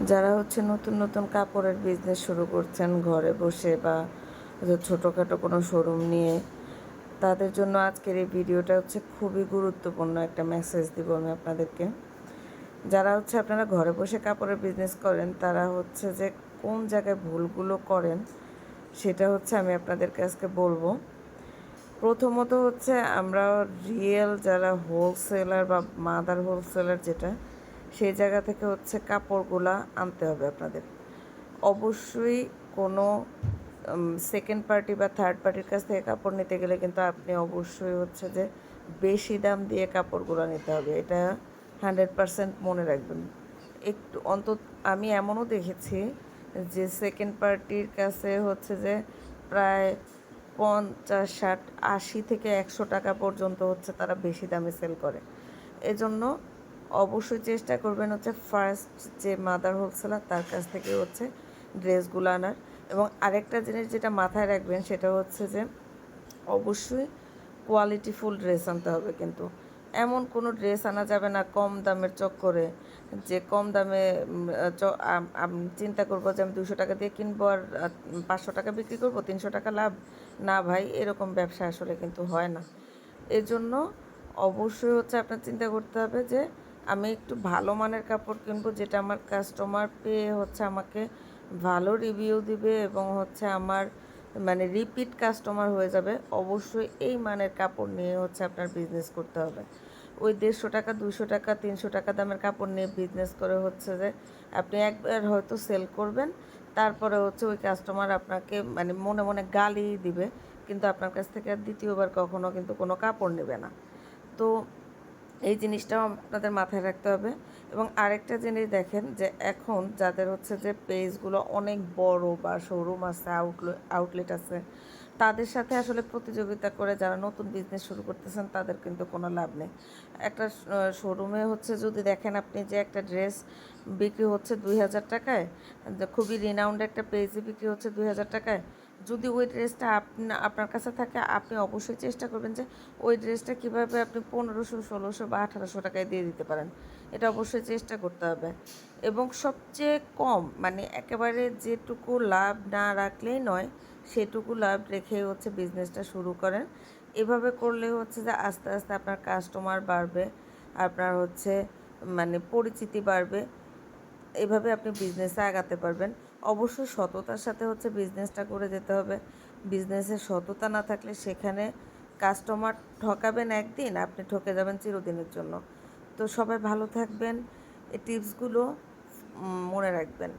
যারা হচ্ছে নতুন নতুন কাপড়ের বিজনেস শুরু করছেন ঘরে বসে বা ছোটোখাটো কোনো শোরুম নিয়ে, তাদের জন্য আজকের এই ভিডিওটা হচ্ছে খুবই গুরুত্বপূর্ণ একটা মেসেজ দিব আমি আপনাদেরকে। যারা হচ্ছে আপনারা ঘরে বসে কাপড়ের বিজনেস করেন, তারা হচ্ছে যে কোন জায়গায় ভুলগুলো করেন সেটা হচ্ছে আমি আপনাদেরকে আজকে বলবো। প্রথমত হচ্ছে আমরা রিয়েল যারা হোলসেলার বা মাদার হোলসেলার যেটা, সেই জায়গা থেকে হচ্ছে কাপড়গুলা আনতে হবে আপনাদের। অবশ্যই কোনো সেকেন্ড পার্টি বা থার্ড পার্টির কাছ থেকে কাপড় নিতে গেলে কিন্তু আপনি অবশ্যই হচ্ছে যে বেশি দাম দিয়ে কাপড়গুলো নিতে হবে, এটা 100% মনে রাখবেন। একটু অন্তত আমি এমনও দেখেছি যে সেকেন্ড পার্টির কাছে হচ্ছে যে প্রায় 50, 60, 80 থেকে 100 টাকা পর্যন্ত হচ্ছে তারা বেশি দামে সেল করে। এজন্য অবশ্যই চেষ্টা করবেন হচ্ছে ফার্স্ট যে মাদার হোলসেলার তার কাছ থেকে হচ্ছে ড্রেসগুলো আনার। এবং আরেকটা জিনিস যেটা মাথায় রাখবেন সেটা হচ্ছে যে অবশ্যই কোয়ালিটিফুল ড্রেস আনতে হবে। কিন্তু এমন কোনো ড্রেস আনা যাবে না কম দামের চক্করে, যে কম দামে চিন্তা করবো যে আমি 200 টাকা দিয়ে কিনবো আর 500 টাকা বিক্রি করবো, 300 টাকা লাভ। না ভাই, এরকম ব্যবসা আসলে কিন্তু হয় না। এজন্য অবশ্যই হচ্ছে আপনার চিন্তা করতে হবে যে আমি একটু ভালো মানের কাপড় কিনবো, যেটা আমার কাস্টমার পেয়ে হচ্ছে আমাকে ভালো রিভিউ দিবে এবং হচ্ছে আমার মানে রিপিট কাস্টমার হয়ে যাবে। অবশ্যই এই মানের কাপড় নিয়ে হচ্ছে আপনার বিজনেস করতে হবে। ওই 150 টাকা, 200 টাকা, 300 টাকা দামের কাপড় নিয়ে বিজনেস করে হচ্ছে যে আপনি একবার হয়তো সেল করবেন, তারপরে হচ্ছে ওই কাস্টমার আপনাকে মানে মনে মনে গালি দিবে, কিন্তু আপনার কাছ থেকে আর দ্বিতীয়বার কখনো কিন্তু কোনো কাপড় নেবে না। তো এই জিনিসটাও আপনাদের মাথায় রাখতে হবে। এবং আরেকটা জিনিস দেখেন যে এখন যাদের হচ্ছে যে পেজগুলো অনেক বড় বা শোরুম আছে, আউটলেট আছে, তাদের সাথে আসলে প্রতিযোগিতা করে যারা নতুন বিজনেস শুরু করতেছেন তাদের কিন্তু কোনো লাভ নেই। একটা শোরুমে হচ্ছে যদি দেখেন আপনি যে একটা ড্রেস বিক্রি হচ্ছে 2000 টাকায়, খুবই রিনাউন্ড একটা পেজে বিক্রি হচ্ছে 2000 টাকায়, যদি ওই ড্রেসটা আপনার কাছে থাকে, আপনি অবশ্যই চেষ্টা করবেন যে ওই ড্রেসটা কীভাবে আপনি 1500, 1600 বা 1800 টাকায় দিয়ে দিতে পারেন। এটা অবশ্যই চেষ্টা করতে হবে। এবং সবচেয়ে কম মানে একেবারে যেটুকু লাভ না রাখলেই নয়, সেটুকু লাভ রেখে হচ্ছে বিজনেসটা শুরু করেন। এভাবে করলে হচ্ছে যে আস্তে আস্তে আপনার কাস্টমার বাড়বে, আপনার হচ্ছে মানে পরিচিতি বাড়বে। এভাবে আপনি বিজনেসে আগাতে পারবেন। অবশ্যই সততার সাথে হচ্ছে বিজনেসটা করে যেতে হবে। বিজনেসে সততা না থাকলে সেখানে কাস্টমার ঠকাবেন একদিন, আপনি ঠকে যাবেন চিরদিনের জন্য। তো সবাই ভালো থাকবেন, এই টিপসগুলো মনে রাখবেন।